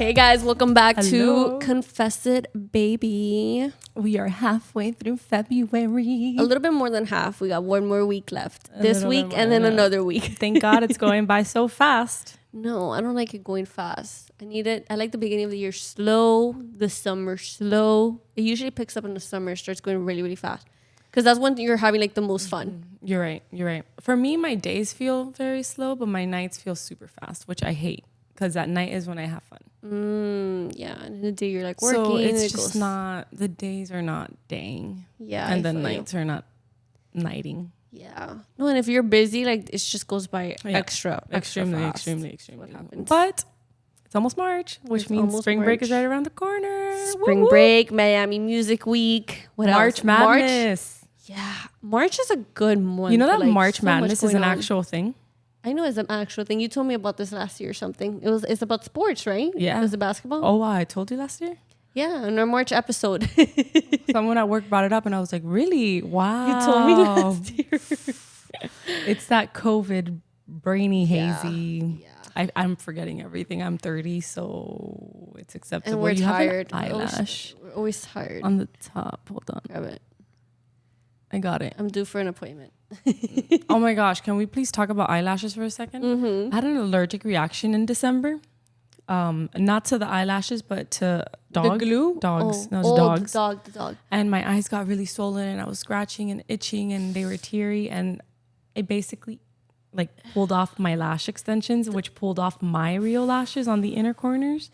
Hey guys, welcome back Hello. to Confess It, Baby. We are halfway through February. A little bit more than half. We got one more week left. A This little week bit and more, then yeah. another week. Thank God it's going by so fast. No, I don't like it going fast. I need it. I like the beginning of the year slow, the summer slow. It usually picks up in the summer, starts going really, really fast. Because that's when you're having like the most fun. You're right. For me, my days feel very slow, but my nights feel super fast, which I hate. Because at night is when I have fun. Yeah, and in the day you're like working. So it's it just goes, the days are not daying. Yeah. And I the feel you. nights are not nighting. Yeah. No, and if you're busy, like it just goes by extra Extremely. What happens. But it's almost March, which It's means almost spring break March. is right around the corner. Spring Woo, woo. break, Miami Music Week. What March else? Madness. Yeah, March is a good month. You know that like, March so much Madness is going an on. actual thing? I know it's an actual thing. You told me about this last year or something. It's about sports, right? Yeah. Is it basketball? Oh, wow, I told you last year? Yeah, in our March episode. Someone at work brought it up and I was like, really? Wow. You told me last year. It's that COVID brainy hazy. Yeah. I'm forgetting everything. I'm 30, so it's acceptable. And we're You tired. have an eyelash We're always tired. on the top. Hold on. Grab it. I got it. I'm due for an appointment. Oh my gosh. Can we please talk about eyelashes for a second? Mm-hmm. I had an allergic reaction in December. Not to the eyelashes, but to The glue? dogs. Oh. No, it's dogs. The dog. And my eyes got really swollen and I was scratching and itching and they were teary and it basically like pulled off my lash extensions, which pulled off my real lashes on the inner corners.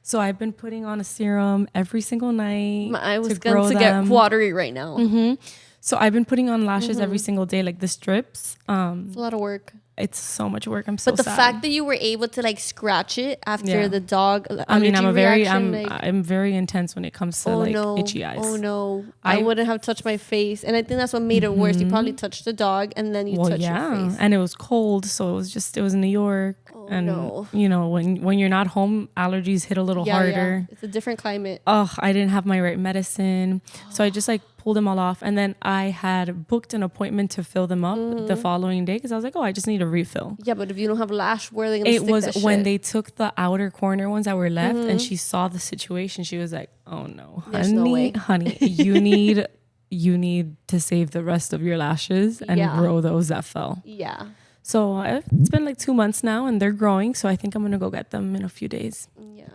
So I've been putting on a serum every single night. I was to grow going to them. get watery right now. So I've been putting on lashes every single day, like the strips. It's a lot of work. It's so much work. I'm so But the sad. fact that you were able to like scratch it after Yeah. the dog, I mean, allergy I'm reaction, I'm very intense when it comes to itchy eyes. Oh no! I I- wouldn't have touched my face, and I think that's what made it worse. You probably touched the dog, and then you touched your face. And it was cold, so it was in New York, and no. you know when you're not home, allergies hit a little harder. It's a different climate. Oh, I didn't have my right medicine, so I just like pulled them all off, and then I had booked an appointment to fill them up the following day because I was like, oh, I just need a refill. Yeah, but if you don't have lash, where are they gonna It stick was that when shit? they took the outer corner ones that were left, and she saw the situation. She was like, "Oh no, There's no way. honey, you need to save the rest of your lashes and Yeah. grow those that fell." Yeah, So it's been like 2 months now, and they're growing. So I think I'm gonna go get them in a few days. yeah.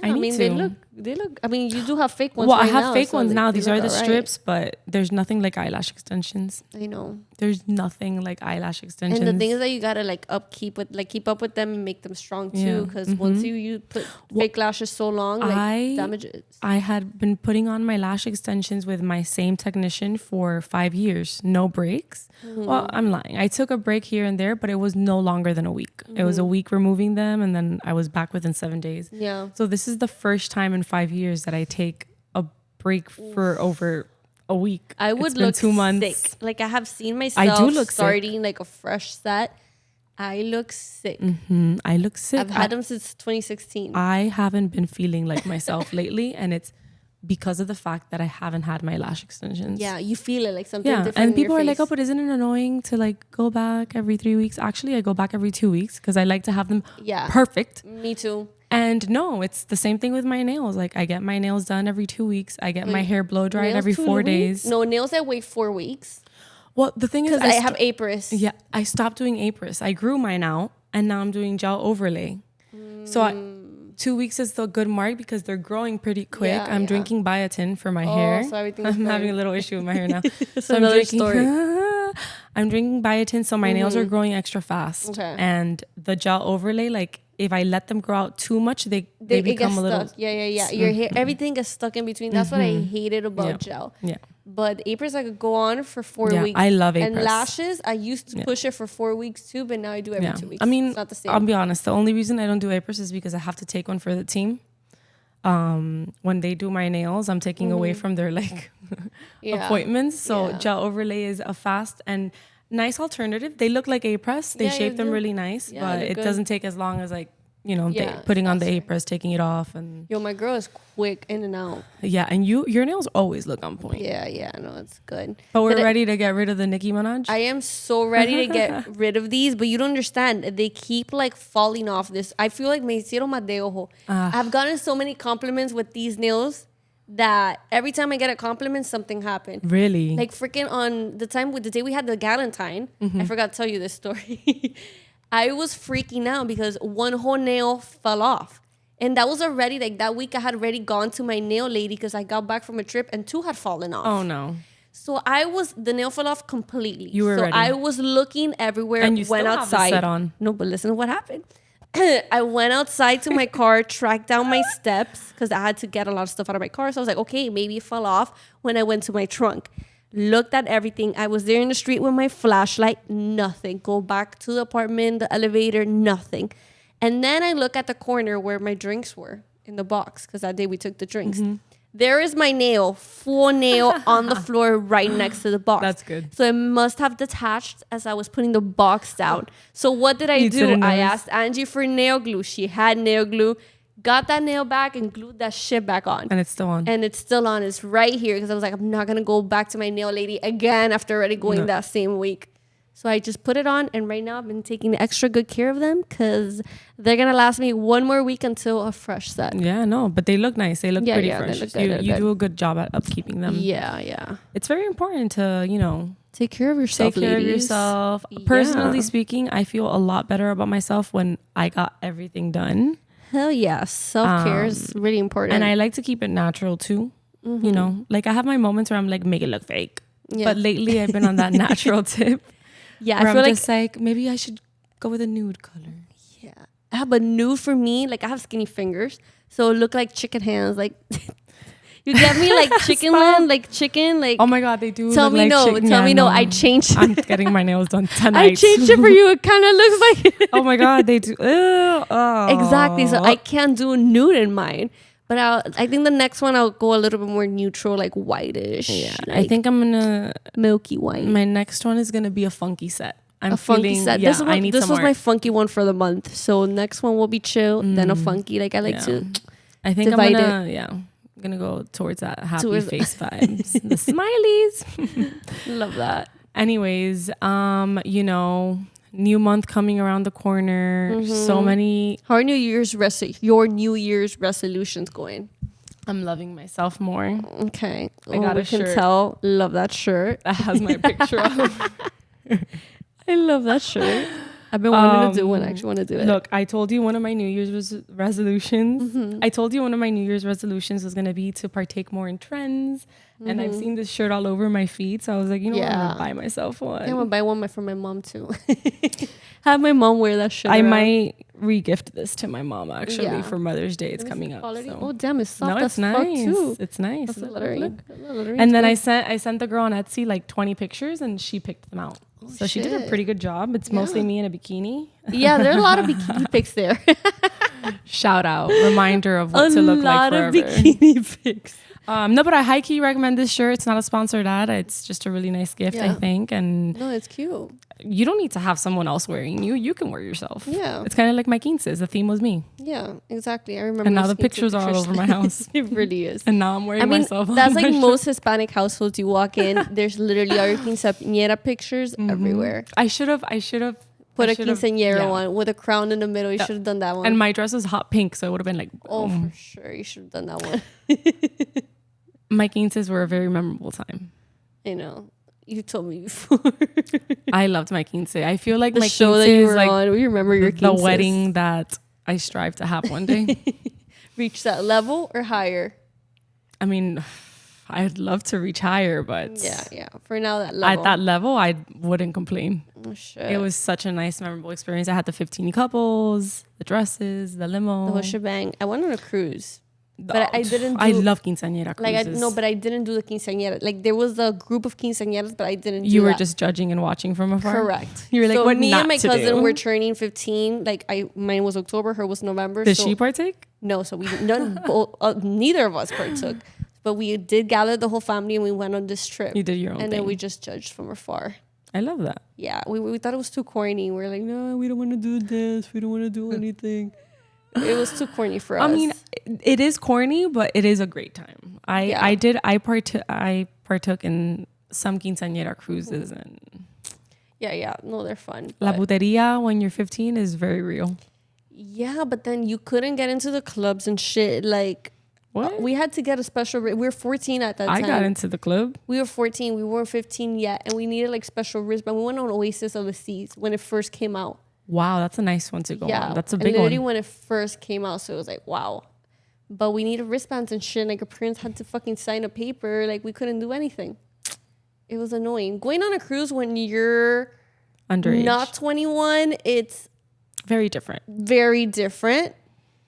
I I need mean, to. they look. I mean, you do have fake ones. Well, right I have now, fake so ones now. they These are look the alright. strips, but there's nothing like eyelash extensions. I know. There's nothing like eyelash extensions. And the thing is that you gotta like keep up with them and make them strong too. Yeah. Because once you put fake lashes so long, like damages. I had been putting on my lash extensions with my same technician for 5 years, no breaks. Well, I'm lying. I took a break here and there, but it was no longer than a week. It was a week removing them, and then I was back within 7 days. Yeah. So this is the first time in 5 years that I take a break for over a week. I would It's been look 2 months. sick. Like I have seen myself look sick. starting like a fresh set. I look sick. I look sick. I've had them since 2016. I haven't been feeling like myself lately, and it's because of the fact that I haven't had my lash extensions. Yeah, you feel it like something Yeah, different. and in people your are like, face. "Oh, but isn't it annoying to like go back every 3 weeks?" Actually, I go back every 2 weeks because I like to have them Yeah. perfect. Me too. And no, it's the same thing with my nails. Like I get my nails done every 2 weeks. I get my hair blow dried Nails every 2 4 weeks? days. No, nails I wait 4 weeks Well, the thing is, because I have Apris. Yeah, I stopped doing Apris. I grew mine out, and now I'm doing gel overlay. So 2 weeks is the good mark because they're growing pretty quick. Yeah, I'm yeah. drinking biotin for my hair. so everything is I'm having a fine. little issue with my hair now. That's So another I'm drinking, story. I'm drinking biotin, so my nails are growing extra fast. Okay. And the gel overlay, like if I let them grow out too much, they It become gets a little. stuck. Yeah. Your hair, everything gets stuck in between. That's what I hated about Yeah. gel. Yeah. But Apris I could go on for 4 Yeah, weeks. I love And Apris. lashes, I used to push it for 4 weeks too, but now I do every 2 weeks. I mean, it's not the same. I'll be honest. The only reason I don't do Apris is because I have to take one for the team. When they do my nails, I'm taking away from their like appointments. So Yeah. gel overlay is a fast and nice alternative. They look like Apris. They Yeah, shape you them do. really nice, Yeah, but they're it good. doesn't take as long as like putting on the aprons, taking it off, and Yo, my girl is quick in and out. yeah, and your nails always look on point. Yeah, no, it's good. But we're ready to get rid of the Nicki Minaj. I am so ready to get rid of these, but you don't understand. They keep like falling off. This I feel like me hicieron más de ojo. I've gotten so many compliments with these nails that every time I get a compliment, something happened. Really? Like freaking on the day we had the Galentine, I forgot to tell you this story. I was freaking out because one whole nail fell off. And that was already, like that week I had already gone to my nail lady because I got back from a trip and 2 had fallen off. Oh no. So the nail fell off completely. You were ready. I was looking everywhere. And you went still outside. have the set on. No, but listen to what happened. I went outside to my car, tracked down my steps because I had to get a lot of stuff out of my car. So I was like, okay, maybe it fell off when I went to my trunk. Looked at everything. I was there in the street with my flashlight. Nothing. Go back to the apartment, the elevator, nothing. And then I look at the corner where my drinks were in the box because that day we took the drinks. There is my nail, full nail on the floor right next to the box. That's good. So it must have detached as I was putting the box down. So what did I do? I asked Angie for nail glue. She had nail glue. Got that nail back and glued that shit back on. And it's still on. And it's still on. It's right here because I was like, I'm not going to go back to my nail lady again after already going that same week. So I just put it on, and right now I've been taking extra good care of them because they're going to last me one more week until a fresh set. Yeah, no, but they look nice. They look pretty fresh. They look good, you do a good job at upkeeping them. Yeah. It's very important to, take care of yourself, take care ladies. of yourself. Personally speaking, I feel a lot better about myself when I got everything done. Hell yeah. Self-care is really important. And I like to keep it natural too. You know, like I have my moments where I'm like, make it look fake. Yeah. But lately I've been on that natural tip. Yeah, I feel like maybe I should go with a nude color. Yeah. I have a nude for me. Like I have skinny fingers. So it look like chicken hands. Like you get me like chicken land, like chicken, like oh my god, they do. Tell me like no. chicken. Tell me no. I changed I'm getting my nails done tonight. I changed it for you. It kind of looks like oh my god, they do. Exactly. So I can't do nude in mine. But I think the next one I'll go a little bit more neutral, like whitish. Yeah, like I think I'm gonna milky white. My next one is gonna be a funky set. A funky set. Yeah, this was my funky one for the month. So next one will be chill, then a funky. Like I like to. I think I'm gonna go towards that happy face vibes. The smileys. Love that. Anyways, new month coming around the corner. So many. How are your New Year's resolutions going? I'm loving myself more. Okay. I got a shirt. Can tell. Love that shirt. That has my picture on. I love that shirt. I've been wanting to do one. I actually want to do it. Look, I told you one of my New Year's resolutions. I told you one of my New Year's resolutions was going to be to partake more in trends. And I've seen this shirt all over my feed. So I was like, what? I'm going to buy myself one. Yeah, I'm going to buy one for my mom too. Have my mom wear that shirt. I might re-gift this to my mom actually for Mother's Day. It's coming up. So. Oh, damn. It's soft. No, it's nice. Too. It's nice. That's lettering. And then I sent the girl on Etsy like 20 pictures and she picked them out. Oh, so she did a pretty good job. It's mostly me in a bikini. Yeah, there are a lot of bikini pics there. Shout out. Reminder of what to look like forever. A lot of bikini pics. No, but I high key recommend this shirt. It's not a sponsored ad. It's just a really nice gift, I think. And no, it's cute. You don't need to have someone else wearing you. You can wear yourself. Yeah. It's kind of like my 15. The theme was me. Yeah, exactly. I remember. And now the pictures are all over my house. It really is. And now I'm wearing myself. That's like most Hispanic households. You walk in, there's literally our quinceañera pictures everywhere. I should have put a quinceañera one with a crown in the middle. You should have done that one. And my dress was hot pink, so it would have been like, oh, for sure. You should have done that one. My 15s were a very memorable time. I know. You told me before. I loved my 15. I feel like the my show that you were on. We remember your 15. The wedding that I strive to have one day. Reach that level or higher? I mean, I'd love to reach higher, but yeah. For now, that level. At that level, I wouldn't complain. Oh, shit. It was such a nice, memorable experience. I had the 15 couples, the dresses, the limo, the whole shebang. I went on a cruise. But I didn't. I love quinceañera cruises. But I didn't do the quinceañera. Like there was a group of quinceañeras, but I didn't. You were just judging and watching from afar. Correct. You were like, so what me not and my to cousin do? were turning 15. Like mine was October, her was November. Did she partake? No, so we neither of us partook. But we did gather the whole family and we went on this trip. You did your own thing. And then we just judged from afar. I love that. Yeah, we thought it was too corny. We're like, no, we don't want to do this. We don't want to do anything. It was too corny for us. I mean, it is corny, but it is a great time. I partook in some quinceañera cruises, and yeah. No, they're fun. la but- putería when you're 15 is very real. Yeah, but then you couldn't get into the clubs and shit. Like, What? we had to get a special. We were 14 at that time. I got into the club. We were 14. We weren't 15 yet, and we needed like special wristband. We went on Oasis of the Seas when it first came out. Wow, that's a nice one to go Yeah, on. That's a and big literally one. when it first came out, so it was like wow. But we needed wristbands and shit. Like our parents had to fucking sign a paper. Like we couldn't do anything. It was annoying. Going on a cruise when you're Underage. not 21, it's Very different. very different.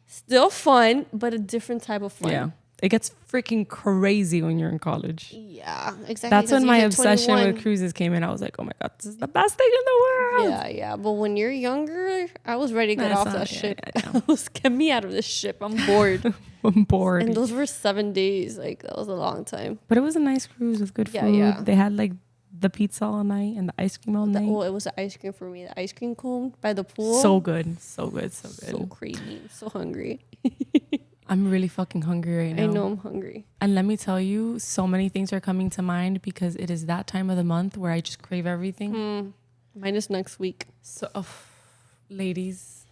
Still fun, but a different type of fun. Yeah. It gets freaking crazy when you're in college. Yeah, exactly. That's 'cause when you my hit obsession 21. with cruises came in. I was like, oh my God, this is the best thing in the world. Yeah. But when you're younger, I was ready to get That's off not- that yeah, ship. yeah. Get me out of this ship. I'm bored. I'm bored. And those were 7 days. Like, that was a long time. But it was a nice cruise with good Yeah, food. yeah. They had like the pizza all night and the ice cream all night. Oh, it was the ice cream for me. The ice cream cone by the pool. So good. So good. So good. So crazy. So hungry. I'm really fucking hungry right now. I know I'm hungry. And let me tell you, so many things are coming to mind because it is that time of the month where I just crave everything. Minus next week. So, ladies,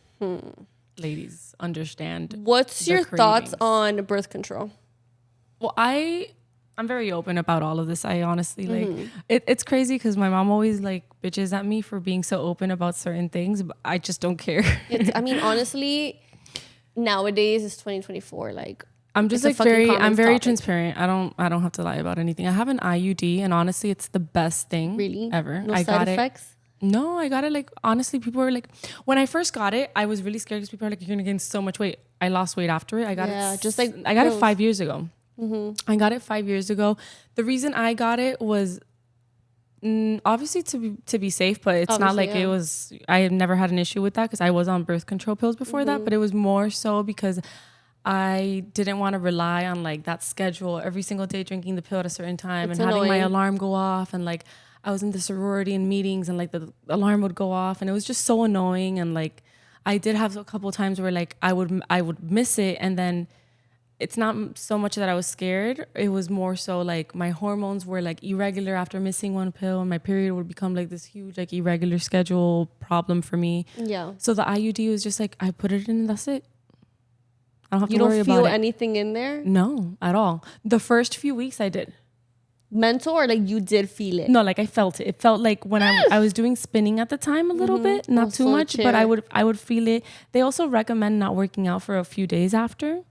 ladies, understand. What's the your thoughts cravings. on birth control? Well, I'm very open about all of this. I honestly like it's crazy because my mom always like bitches at me for being so open about certain things, but I just don't care. I mean, honestly, nowadays it's 2024. Like, I'm just it's a like fucking I'm common very topic. transparent. I don't have to lie about anything. I have an IUD and honestly it's the best thing really? ever. No I side got effects? No, I got it like honestly people were like when I first got it, I was really scared because people are like, you're gonna gain so much weight. I lost weight after it. I got Yeah, it just like I got it pills. 5 years ago. I got it 5 years ago. The reason I got it was obviously to be safe, but it's not Obviously, like yeah. it was. I had never had an issue with that because I was on birth control pills before that. But it was more so because I didn't want to rely on like that schedule every single day drinking the pill at a certain time It's and having my annoying. alarm go off and like I was in the sorority and meetings and like the alarm would go off and it was just so annoying and like I did have a couple of times where like I would miss it and then it's not so much that I was scared. It was more so like my hormones were like irregular after missing one pill and my period would become like this huge like irregular schedule problem for me. Yeah. So the IUD was just like I put it in and that's it. I don't have You to worry don't feel about it. anything in there? No, at all. The first few weeks I did. Mental or like you did feel it? No, like I felt it. It felt like when I was doing spinning at the time a little bit, not too Also much, but chair. I would feel it. They also recommend not working out for a few days after.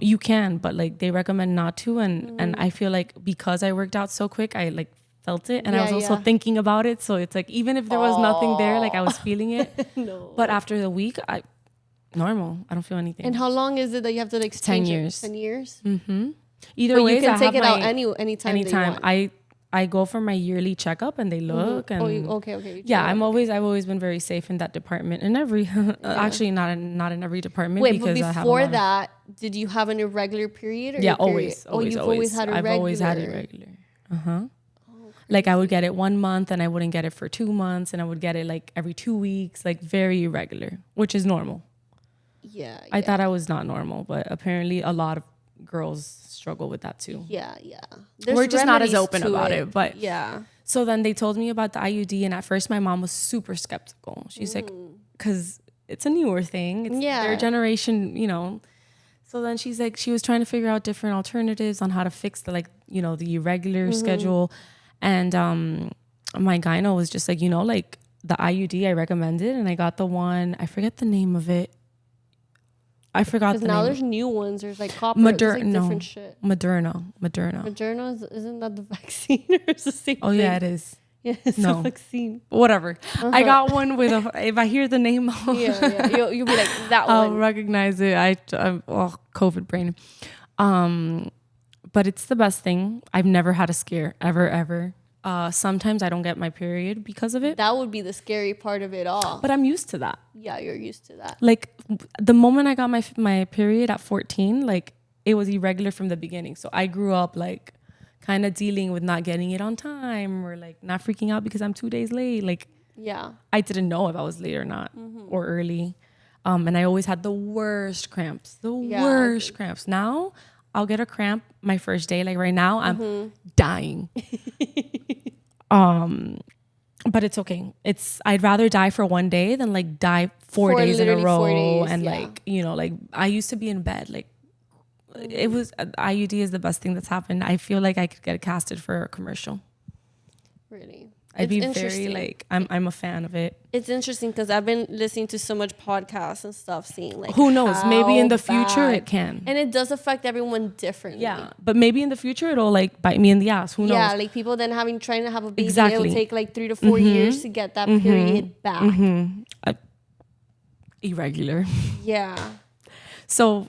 You can, but like they recommend not to, and I feel like because I worked out so quick, I like felt it, and I Yeah, was also yeah. thinking about it. So it's like even if there was nothing there, like I was feeling it. No. But after the week, normal. I don't feel anything. And how long is it that you have to like 10 change years. it? 10 years? Either But way, you can take it out anytime. that you anytime. want. I go for my yearly checkup and they look and Okay. You yeah, check it. I've always been very safe in that department. In every actually not in every department Wait, but because I have a before lot of- that, did you have an irregular period? Or yeah, your period? always, you've always had a I've regular. always had it regular. Like I would get it 1 month and I wouldn't get it for 2 months and I would get it like every 2 weeks, like very irregular, which is normal. Yeah. I thought I was not normal, but apparently a lot of girls struggle with that too. Yeah. We're just not as remedies open to about it, but yeah. So then they told me about the IUD, and at first my mom was super skeptical. She's like, because it's a newer thing. It's Yeah. their generation, you know. So then she's like, she was trying to figure out different alternatives on how to fix the, like, you know, the irregular schedule. And my gyno was just like, you know, like the IUD I recommended, and I got the one, I forget the name of it. I forgot Because the now name. there's new ones. There's like copper. There's like different shit. Moderna. Moderna isn't that the vaccine or it's the same Oh thing? yeah, it is. Yeah, it's No. a vaccine. Whatever. I got one with if I hear the name, Yeah. You'll be like that I'll one. recognize it. I'm COVID brain. But it's the best thing. I've never had a scare ever. Sometimes I don't get my period because of it, That would be the scary part of it all. but I'm used to that. Yeah, you're used to that. Like the moment I got my period at 14, like it was irregular from the beginning. So I grew up like kind of dealing with not getting it on time or like not freaking out because I'm 2 days late. Like Yeah. I didn't know if I was late or not or early. And I always had the worst cramps, cramps. Now I'll get a cramp my first day. Like right now, I'm dying. But it's okay. I'd rather die for one day than like die 4 days in a row. 4 days, and like, you know, like I used to be in bed. Like it was, IUD is the best thing that's happened. I feel like I could get casted for a commercial. Really? I'd be very like, I'm a fan of it. It's interesting because I've been listening to so much podcasts and stuff, seeing like who knows, maybe in the future it can. And it does affect everyone differently. Yeah, but maybe in the future it'll like bite me in the ass. Who knows? Yeah, like people then trying to have a baby, it'll take like 3 to 4 years to get that period back. Irregular. Yeah. So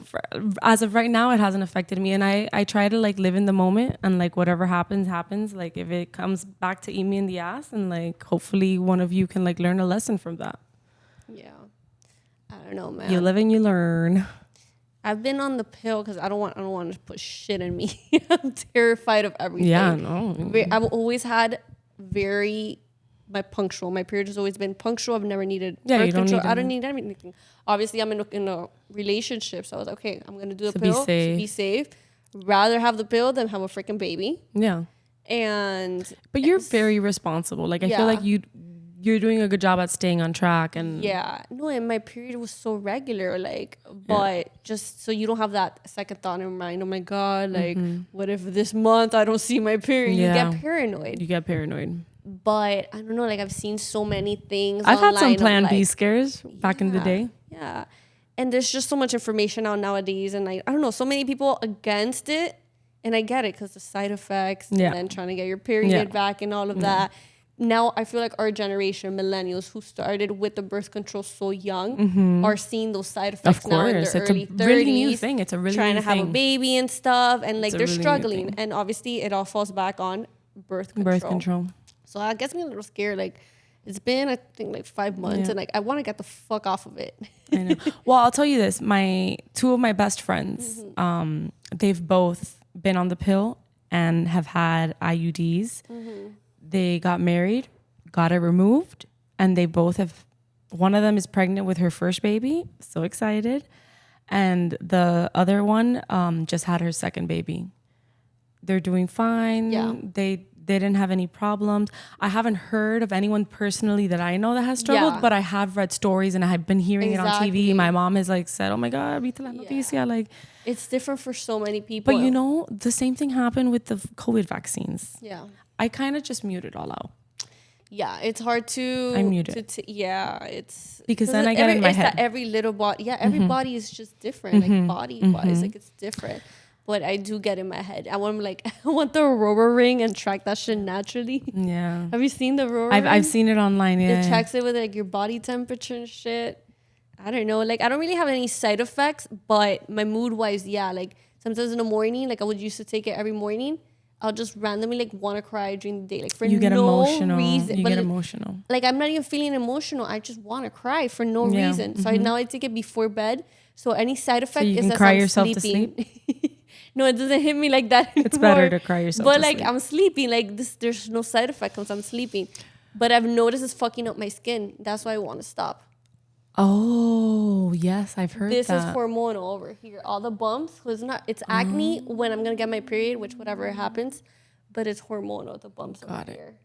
as of right now, it hasn't affected me. And I try to like live in the moment, and like whatever happens, happens. Like if it comes back to eat me in the ass, and like hopefully one of you can like learn a lesson from that. Yeah. I don't know, man. You live and you learn. I've been on the pill because I don't want to put shit in me. I'm terrified of everything. Yeah, no. I've always had my period has always been punctual. I've never needed birth control. I don't need anything. Obviously, I'm in a relationship, so I was like, okay, I'm gonna do the pill to be safe. Rather have the pill than have a freaking baby. Yeah. But you're very responsible. Like I feel like you're doing a good job at staying on track. And and my period was so regular, like, but just so you don't have that second thought in your mind, oh my god, like what if this month I don't see my period? You get paranoid. But I don't know, like I've seen so many things. I've had some Plan B scares back in the day. Yeah. And there's just so much information out nowadays. And I don't know, so many people against it. And I get it because the side effects and then trying to get your period back and all of that. Now I feel like our generation, millennials who started with the birth control so young are seeing those side effects now in their early 30s. Really new thing. It's a really trying new to have a baby and stuff. And like they're really struggling. And obviously it all falls back on birth control. So that gets me a little scared. Like, it's been, I think, like 5 months, and like I want to get the fuck off of it. I know. Well, I'll tell you this: two of my best friends, they've both been on the pill and have had IUDs. They got married, got it removed, and they both have. One of them is pregnant with her first baby. So excited, and the other one just had her second baby. They're doing fine. Yeah. They didn't have any problems. I haven't heard of anyone personally that I know that has struggled, but I have read stories and I've been hearing it on TV. My mom has like said, oh my God, viste la noticia. Like, it's different for so many people. But you know, the same thing happened with the COVID vaccines. Yeah. I kind of just mute it all out. Yeah, it's hard to... I mute it. It's... Because then I get in my head. That every little body... Yeah, every body is just different. Like body-wise, like it's different. But I do get in my head. I want the Aurora ring and track that shit naturally. Yeah. Have you seen the Aurora ring? I've seen it online, yeah. It tracks it with like your body temperature and shit. I don't know. Like I don't really have any side effects, but my mood wise, like sometimes in the morning, like I would used to take it every morning. I'll just randomly like want to cry during the day, like for no reason. You get emotional. Like I'm not even feeling emotional. I just want to cry for no reason. So now I take it before bed. So any side effect is that I'm sleeping. To sleep? No, it doesn't hit me like that anymore. It's better to cry yourself to sleep. I'm sleeping. Like this, there's no side effect because I'm sleeping. But I've noticed it's fucking up my skin. That's why I want to stop. Oh, yes, I've heard this is hormonal over here. All the bumps, it's acne when I'm going to get my period, which whatever happens. But it's hormonal, the bumps over here.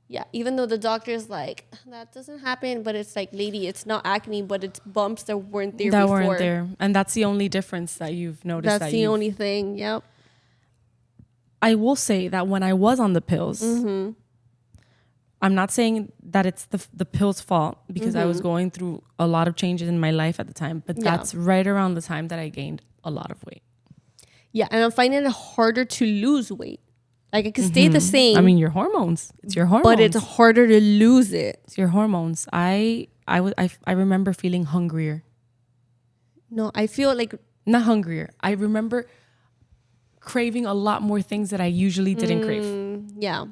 Yeah, even though the doctor is like, that doesn't happen, but it's like, lady, it's not acne, but it's bumps that weren't there before. That weren't there. And that's the only difference that you've noticed. That's the only thing, yep. I will say that when I was on the pills, I'm not saying that it's the pill's fault because I was going through a lot of changes in my life at the time, but that's right around the time that I gained a lot of weight. Yeah, and I'm finding it harder to lose weight. Like it can stay the same. I mean, your hormones. It's your hormones. But it's harder to lose it. It's your hormones. I remember feeling hungrier. No, I feel like... Not hungrier. I remember craving a lot more things that I usually didn't crave. Yeah.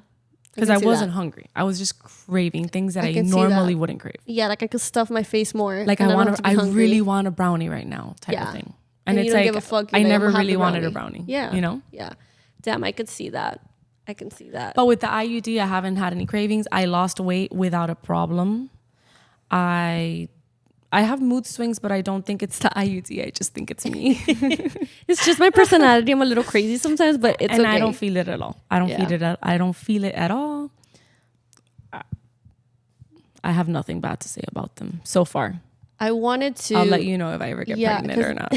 Because I wasn't hungry. I was just craving things that I normally wouldn't crave. Yeah, like I could stuff my face more. Like I really want a brownie right now type of thing. And it's like, give a fuck. I never really wanted a brownie. Yeah. You know? Yeah. Damn, I could see that. I can see that. But with the IUD, I haven't had any cravings. I lost weight without a problem. I I have mood swings, but I don't think it's the IUD. I just think it's me. It's just my personality. I'm a little crazy sometimes, but it's and okay. I don't feel it at all. I don't feel it at all. I have nothing bad to say about them so far. I wanted to. I'll let you know if I ever get pregnant or not.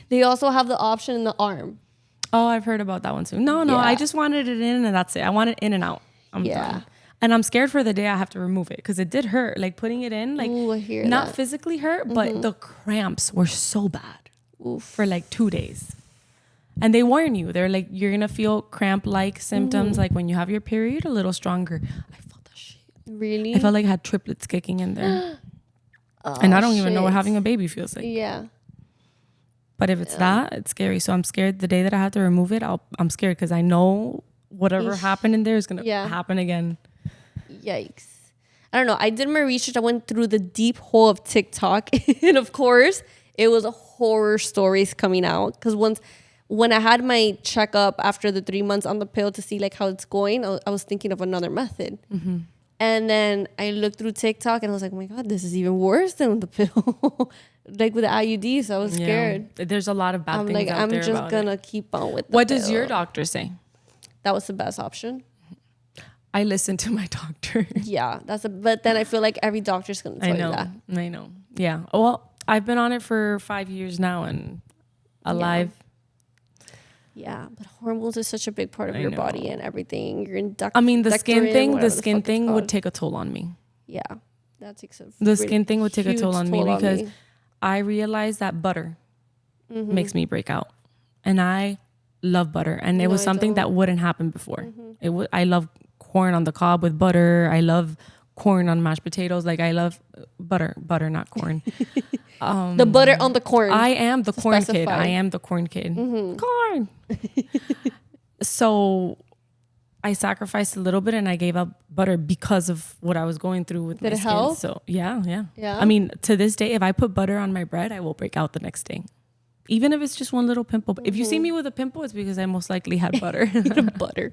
They also have the option in the arm. Oh, I've heard about that one too. No, I just wanted it in and that's it. I want it in and out. I'm done. And I'm scared for the day I have to remove it because it did hurt. Like putting it in, like Ooh, I hear not that. physically hurt, but the cramps were so bad for like 2 days. And they warn you. They're like, you're going to feel cramp-like symptoms like when you have your period a little stronger. I felt that shit. Really? I felt like I had triplets kicking in there. And I don't even know what having a baby feels like. Yeah. But if it's that, it's scary. So I'm scared the day that I have to remove it, I'm scared because I know whatever happened in there is going to happen again. Yikes. I don't know. I did my research. I went through the deep hole of TikTok. And of course, it was horror stories coming out. Because when I had my checkup after the 3 months on the pill to see like how it's going, I was thinking of another method. Mm-hmm. And then I looked through TikTok and I was like, oh my God, this is even worse than the pill. Like with the IUDs, I was scared. There's a lot of bad things out there. I'm just going to keep on with the What pill. does your doctor say? That was the best option. I listen to my doctor. Yeah, but then I feel like every doctor's going to tell you that. I know. Yeah. Well, I've been on it for 5 years now and alive. Yeah, but hormones is such a big part of your body and everything. You're I mean, the skin thing would take a toll on me. Yeah, that takes a the skin thing would take a toll on me because I realized that butter makes me break out, and I love butter, and it was something that wouldn't happen before. I love corn on the cob with butter. I love corn on mashed potatoes. Like I love butter, not corn. The butter on the corn. I am the corn kid. I am the corn kid. Corn. So I sacrificed a little bit and I gave up butter because of what I was going through with my skin. Help? So yeah. I mean, to this day, if I put butter on my bread, I will break out the next day. Even if it's just one little pimple. If you see me with a pimple, it's because I most likely had butter. Butter.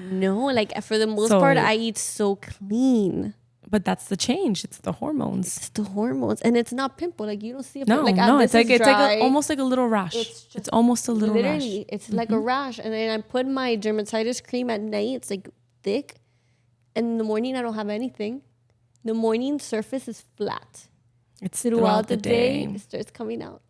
No, like for the most part, I eat so clean. But that's the change. It's the hormones. It's the hormones, and it's not pimple. Like you don't see a pimple. No. It's like almost like a little rash. It's almost a little rash. It's like a rash. And then I put my dermatitis cream at night. It's like thick, and in the morning I don't have anything. The morning surface is flat. It's throughout the day. It starts coming out.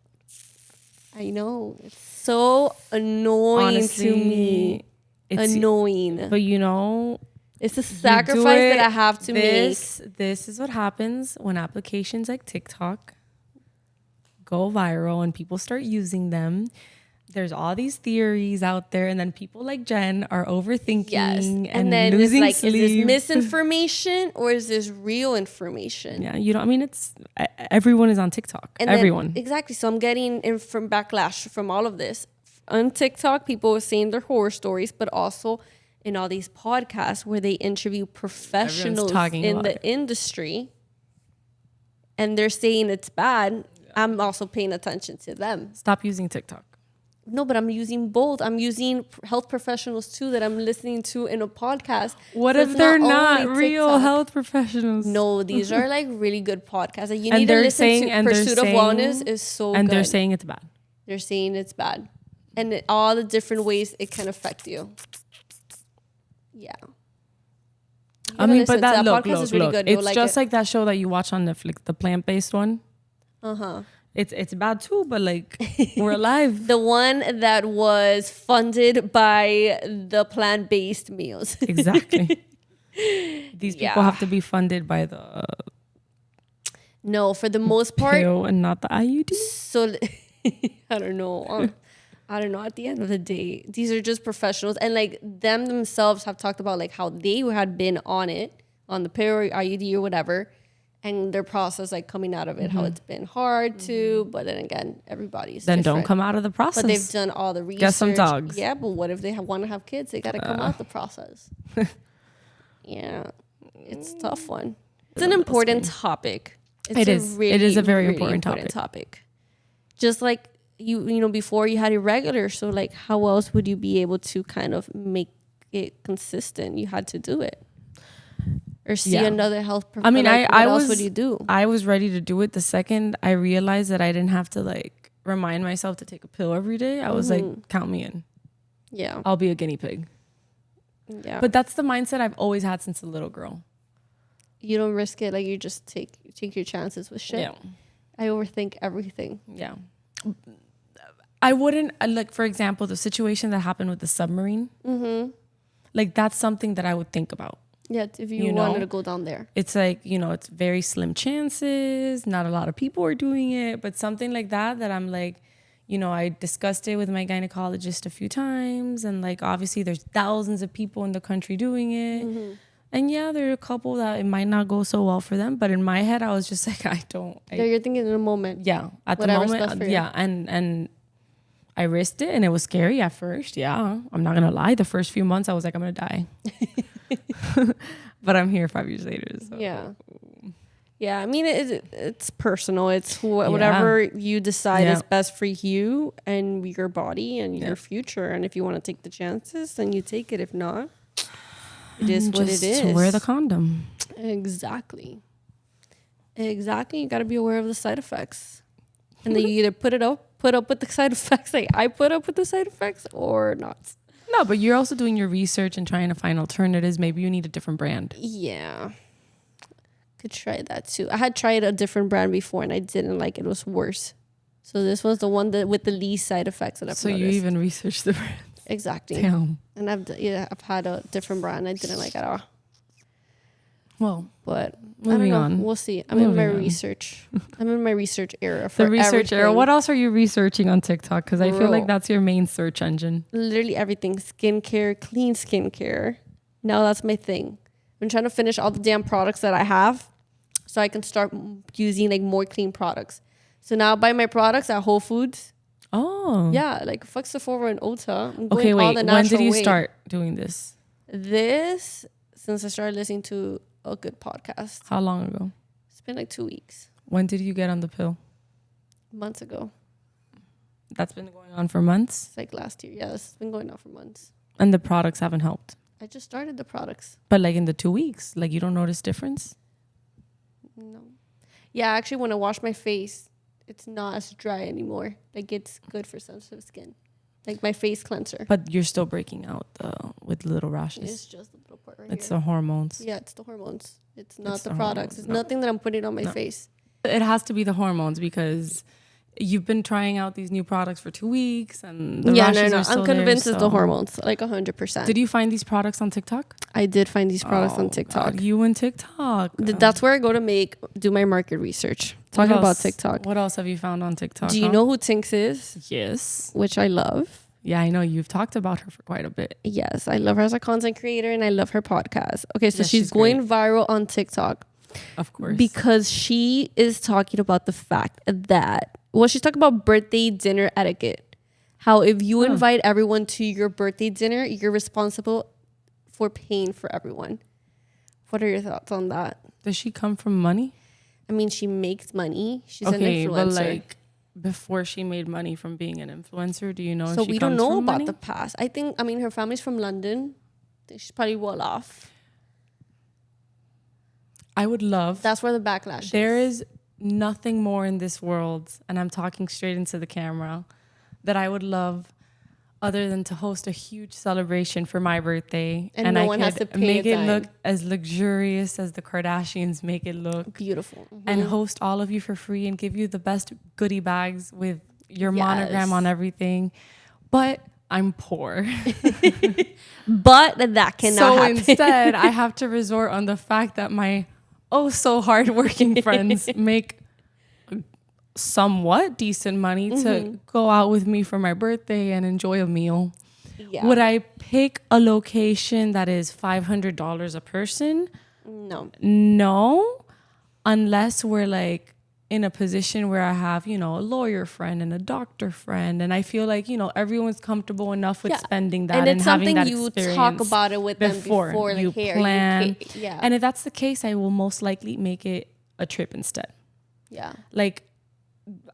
I know. It's so annoying. Honestly, to me. It's annoying. But you know, it's a sacrifice that I have to make. This is what happens when applications like TikTok go viral and people start using them. There's all these theories out there, and then people like Jen are overthinking and then losing it's like, sleep. Is this misinformation or is this real information? Yeah, you know, I mean, it's everyone is on TikTok. And everyone. Exactly. So I'm getting from backlash from all of this. On TikTok, people are saying their horror stories, but also in all these podcasts where they interview professionals in the industry, and they're saying it's bad. I'm also paying attention to them. Stop using TikTok. No, but I'm using both. I'm using health professionals too that I'm listening to in a podcast. What if they're not real health professionals? No, these are like really good podcasts. Like you need to listen to. Pursuit of Wellness is so good. And they're saying it's bad. They're saying it's bad. And all the different ways it can affect you. Yeah. I mean, but that look. It's just like that show that you watch on Netflix, the plant-based one. Uh-huh. It's bad too, but like we're alive. The one that was funded by the plant-based meals. Exactly. These people have to be funded by the No, for the most part. pill and not the IUD. So I don't know. At the end of the day, these are just professionals, and like them themselves have talked about like how they had been on the pill or IUD or whatever, and their process like coming out of it, how it's been hard to, but then again, everybody's then different. Don't come out of the process. But they've done all the research. Get some dogs. Yeah, but what if they want to have kids? They got to come out the process. Yeah, it's a tough one. It's an important topic. It is a very important topic. Just like you know, before you had irregular, so like how else would you be able to kind of make it consistent? You had to do it. or see Yeah. another health I mean, like, what I else was would you do? I was ready to do it the second I realized that I didn't have to like remind myself to take a pill every day. I was like, count me in. Yeah. I'll be a guinea pig. Yeah. But that's the mindset I've always had since a little girl. You don't risk it. Like, you just take your chances with shit. Yeah. I overthink everything. Yeah. I wouldn't, like, for example, the situation that happened with the submarine. Like, that's something that I would think about. Yeah, if you, You wanted know? to go down there. It's like, it's very slim chances. Not a lot of people are doing it. But something like that I'm like, I discussed it with my gynecologist a few times. And, like, obviously there's thousands of people in the country doing it. And, yeah, there are a couple that it might not go so well for them. But in my head, I was just like, Yeah, you're thinking in the moment. Yeah. At Whatever's the best moment, for you. yeah. And I risked it, and it was scary at first. Yeah, I'm not gonna lie. The first few months, I was like, I'm gonna die. But I'm here 5 years later. So. Yeah. I mean, it's personal. It's whatever you decide is best for you and your body and your future. And if you want to take the chances, then you take it. If not, it is what it is. Wear the condom. Exactly. You got to be aware of the side effects, and then you either put up with the side effects, like I put up with the side effects, or not. No, but you're also doing your research and trying to find alternatives. Maybe you need a different brand. Yeah. Could try that too. I had tried a different brand before and I didn't like it. It was worse. So this was the one that with the least side effects that I've noticed. So you even researched the brand. Exactly. Damn. And I've had a different brand I didn't like at all. Well, but moving I don't know. on. We'll see. I'm in my research. I'm in my research era. For the research everything. era. What else are you researching on TikTok? Because I feel like that's your main search engine. Literally everything. Skincare, clean skincare. Now that's my thing. I'm trying to finish all the damn products that I have so I can start using like more clean products. So now I buy my products at Whole Foods. Oh. Yeah, like fuck Sephora and Ulta. I'm Okay, going wait. all the When did you way. start doing this? Since I started listening to a good podcast. How long ago? It's been like 2 weeks. When did you get on the pill? Months ago. That's been going on for months? It's like last year. Yeah, this has been going on for months. And the products haven't helped? I just started the products. But like in the 2 weeks, like you don't notice difference? No. Yeah, actually when I wash my face, it's not as dry anymore. Like it's good for sensitive skin. Like my face cleanser. But you're still breaking out with little rashes. It's just the little part right It's here. the hormones. Yeah, it's the hormones. It's not It's the the products. hormones. It's No. nothing that I'm putting on my face. It has to be the hormones because you've been trying out these new products for 2 weeks and the rashes are still I'm convinced there, it's the so. hormones, like 100%. Did you find these products on TikTok? I did find these products on TikTok. God, you and TikTok. That's where I go to do my market research. Talking about TikTok. What else have you found on TikTok? Do you know who TINX is? Yes. Which I love. Yeah, I know. You've talked about her for quite a bit. Yes, I love her as a content creator and I love her podcast. Okay, so Yes, she's she's going viral on TikTok Of course. because she is talking about the fact that, well, she's talking about birthday dinner etiquette. How if you invite everyone to your birthday dinner, you're responsible for paying for everyone. What are your thoughts on that? Does she come from money? I mean, she makes money. She's an Okay, influencer. but like before she made money from being an influencer, do you know? So if she we don't comes know from about money? the past. I mean, her family's from London. She's probably well off. I would love. That's where the backlash There is. is nothing more in this world, and I'm talking straight into the camera, that I would love other than to host a huge celebration for my birthday. And no I one has to pay make a it dime. look as luxurious as the Kardashians make it look. Beautiful. And host all of you for free and give you the best goodie bags with your Yes. monogram on everything. But I'm poor. But that cannot So happen. instead, I have to resort on the fact that my so hardworking friends make somewhat decent money to go out with me for my birthday and enjoy a meal. Yeah. Would I pick a location that is $500 a person? No, unless we're like in a position where I have, a lawyer friend and a doctor friend. And I feel like, everyone's comfortable enough with spending that and it's having something that you experience talk about it with them before, like, you hey, plan. are you okay? Yeah. And if that's the case, I will most likely make it a trip instead. Yeah. Like,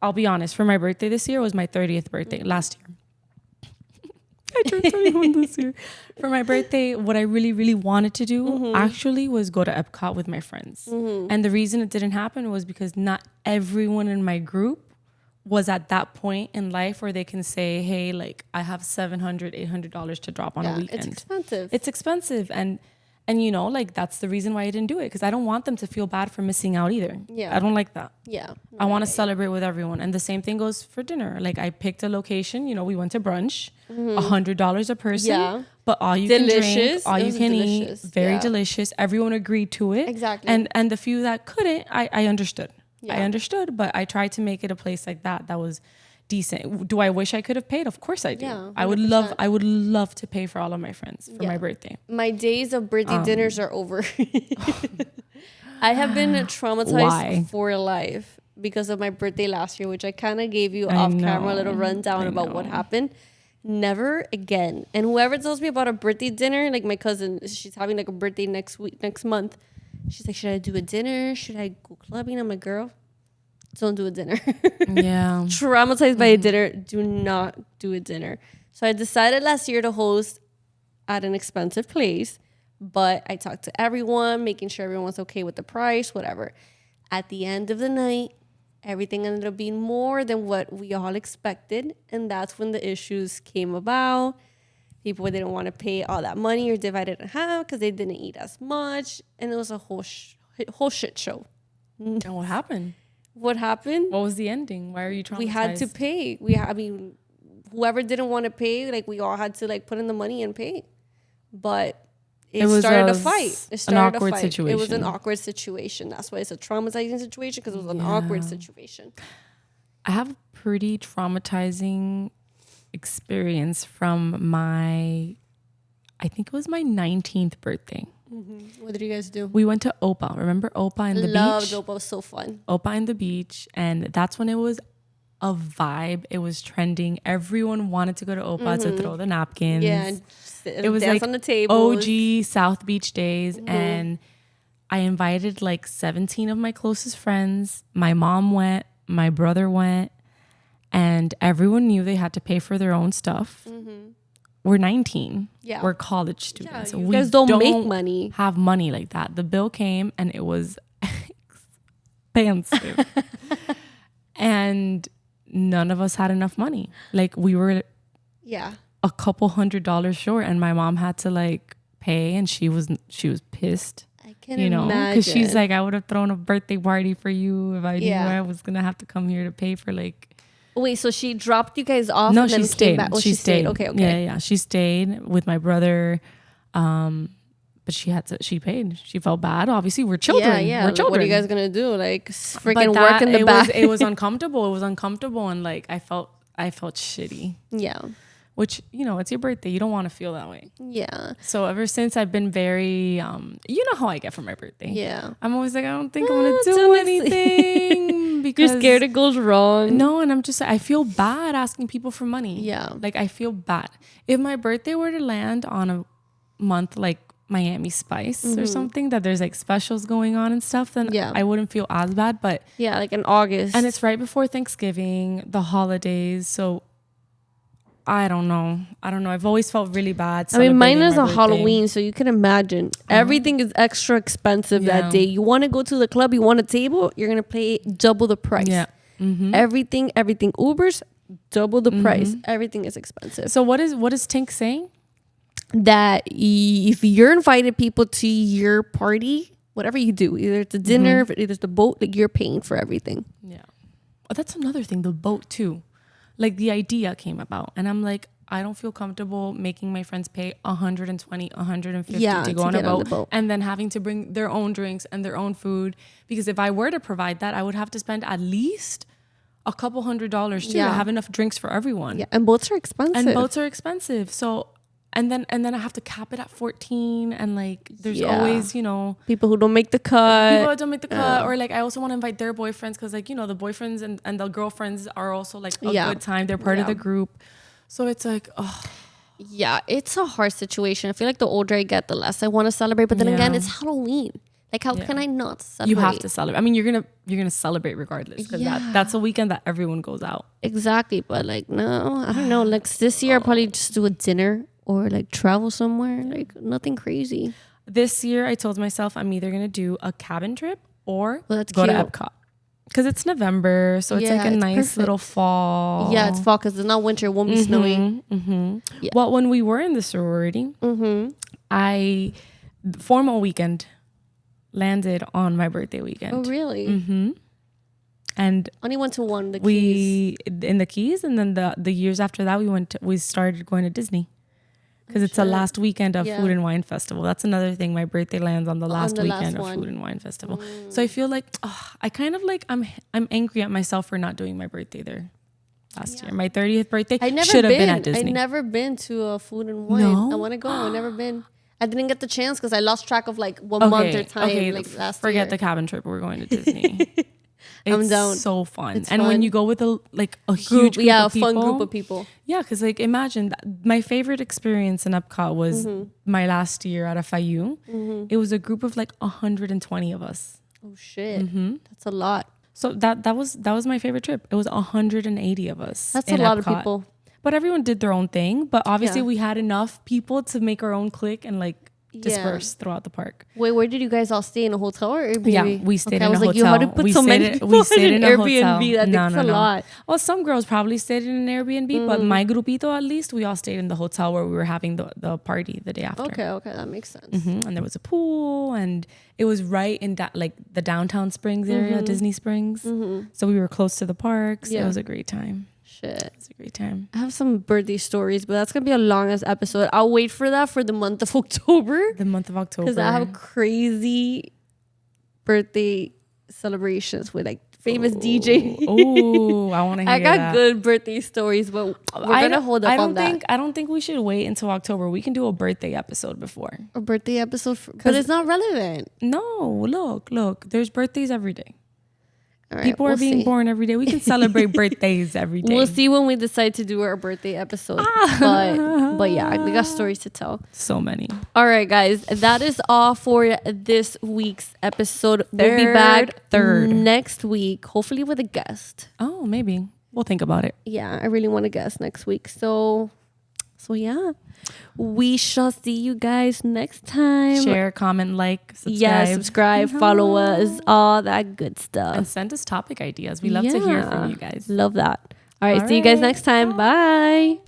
I'll be honest, for my birthday this year was my 30th birthday last year. I turned 21 this year. For my birthday, what I really, really wanted to do actually was go to Epcot with my friends. And the reason it didn't happen was because not everyone in my group was at that point in life where they can say, hey, like I have $700, $800 to drop on a weekend. It's expensive. It's expensive. And you know, like that's the reason why I didn't do it, because I don't want them to feel bad for missing out either. Yeah. I don't like that. Yeah. I want to celebrate with everyone. And the same thing goes for dinner. Like I picked a location, you know, we went to brunch, $100 a person, Yeah. but all you can drink, Delicious. all It you was can delicious. eat, very Yeah. delicious. Everyone agreed to it. Exactly. And the few that couldn't, I understood. Yeah. I understood, but I tried to make it a place like that was decent. Do I wish I could have paid? Of course I do. Yeah, I would love to pay for all of my friends for my birthday. My days of birthday dinners are over. I have been traumatized Why? for life because of my birthday last year, which I kind of gave you off camera a little rundown about what happened. Never again. And whoever tells me about a birthday dinner, like my cousin, she's having like a birthday next month. She's like, should I do a dinner? Should I go clubbing? I'm like, girl, don't do a dinner. Yeah. Traumatized by a dinner. Do not do a dinner. So I decided last year to host at an expensive place, but I talked to everyone, making sure everyone's okay with the price, whatever. At the end of the night, everything ended up being more than what we all expected. And that's when the issues came about. People didn't want to pay all that money or divide it in half because they didn't eat as much. And it was a whole shit show. And what happened? What happened? What was the ending? Why are you traumatized? We had to pay. Whoever didn't want to pay, like we all had to like put in the money and pay. But it started a fight. It started an awkward situation. It was an awkward situation. That's why it's a traumatizing situation, because it was an awkward situation. I have a pretty traumatizing experience from I think it was my 19th birthday. Mm-hmm. What did you guys do? We went to Opa. Remember Opa and the beach? Loved Opa. It was so fun. Opa and the beach. And that's when it was a vibe. It was trending. Everyone wanted to go to Opa to throw the napkins. Yeah. And it was dance like on the tables. OG South Beach days. And I invited like 17 of my closest friends. My mom went. My brother went. And everyone knew they had to pay for their own stuff. We're 19. Yeah. We're college students. Yeah, you guys don't make money. Have money like that. The bill came and it was expensive. And none of us had enough money. Like we were a couple $100s short, and my mom had to like pay, and she was pissed. I can imagine. Because she's like, I would have thrown a birthday party for you if I knew I was gonna have to come here to pay for like. Wait, so she dropped you guys off? No, and then she stayed. Came back? Oh, she stayed. Okay. Yeah. She stayed with my brother. But she paid. She felt bad. Obviously, we're children. Yeah. We're children. What are you guys gonna do? Like freaking work in the back? It was uncomfortable. It was uncomfortable, and like I felt shitty. Yeah. Which, it's your birthday. You don't want to feel that way. Yeah. So ever since I've been very, you know how I get for my birthday. Yeah. I'm always like, I don't think I'm gonna do anything because you're scared it goes wrong. No, and I'm just I feel bad asking people for money. Yeah. Like I feel bad if my birthday were to land on a month like Miami Spice or something, that there's like specials going on and stuff, then I wouldn't feel as bad. But yeah, like in August, and it's right before Thanksgiving, the holidays, so I don't know. I've always felt really bad. I mean, mine is a Halloween, so you can imagine everything is extra expensive that day. You want to go to the club, you want a table, you're gonna pay double the price. Yeah. Everything Ubers, double the price. Everything is expensive. So what is TINX saying? That if you're invited people to your party, whatever you do, either it's a dinner, either it's the boat, like you're paying for everything. Yeah. Oh, that's another thing, the boat too. Like the idea came about and I'm like, I don't feel comfortable making my friends pay $120, $150 to go on a boat and then having to bring their own drinks and their own food. Because if I were to provide that, I would have to spend at least a couple $100s too to have enough drinks for everyone. Yeah, and boats are expensive. So and then I have to cap it at 14, and like there's always, people who don't make the cut. Or like I also want to invite their boyfriends, because like, the boyfriends and the girlfriends are also like a good time. They're part of the group. So it's like, yeah, it's a hard situation. I feel like the older I get, the less I want to celebrate. But then again, it's Halloween. Like, how can I not celebrate? You have to celebrate. I mean, you're gonna celebrate regardless because that's a weekend that everyone goes out. Exactly, but like, no, I don't know. Like this year, I'll probably just do a dinner or like travel somewhere. Like nothing crazy. This year, I told myself I'm either gonna do a cabin trip or Well, that's go cute. to Epcot because it's November, so it's like a nice perfect. little fall. Yeah, it's fall because it's not winter. It won't be snowing. Yeah. Well, when we were in the sorority, I formal weekend landed on my birthday weekend. Oh, really? And only went to one. The we Keys. in the Keys, and then the years after that, we started going to Disney because it's the last weekend of Food and Wine Festival. That's another thing. My birthday lands on the last weekend of Food and Wine Festival. So I feel like I kind of like I'm angry at myself for not doing my birthday there last year. My 30th birthday should have been at Disney. I never been to a Food and Wine. No? I want to go. I've never been. I didn't get the chance because I lost track of like what month or time. Okay, like last forget year. the cabin trip. We're going to Disney. I'm down. It's so fun. It's and fun. when you go with a huge group of people, fun group of people. Yeah, because like imagine that my favorite experience in Epcot was my last year at FIU. It was a group of like 120 of us. Oh shit, that's a lot. So that was my favorite trip. It was 180 of us. That's a lot of people. But everyone did their own thing. But obviously we had enough people to make our own clique and like disperse throughout the park. Wait, where did you guys all stay? In a hotel or Airbnb? Yeah, we stayed in a hotel. I was like, you how to put so many people in an Airbnb? That's a lot. Well, some girls probably stayed in an Airbnb, but my grupito at least, we all stayed in the hotel where we were having the party the day after. Okay, that makes sense. And there was a pool, and it was right in like the downtown Springs area, Disney Springs. So we were close to the parks. Yeah. It was a great time. Shit. It's a great time. I have some birthday stories, but that's going to be a long ass episode. I'll wait for that for the month of October. The month of October. Because I have crazy birthday celebrations with like famous DJ. Oh, I want to hear that. I got good birthday stories, but we're going to hold up on that. I don't think we should wait until October. We can do a birthday episode before. A birthday episode? But it's not relevant. No, look. There's birthdays every day. Right, people are being born every day. We can celebrate birthdays every day. We'll see when we decide to do our birthday episode. But yeah, we got stories to tell. So many. All right, guys. That is all for this week's episode. We'll be back next week, hopefully with a guest. Oh, maybe. We'll think about it. Yeah, I really want a guest next week. So yeah. We shall see you guys next time. Share, comment, like, subscribe. Yeah, subscribe, follow us, all that good stuff. And send us topic ideas. We love to hear from you guys. Love that. All right, see you guys next time. Bye.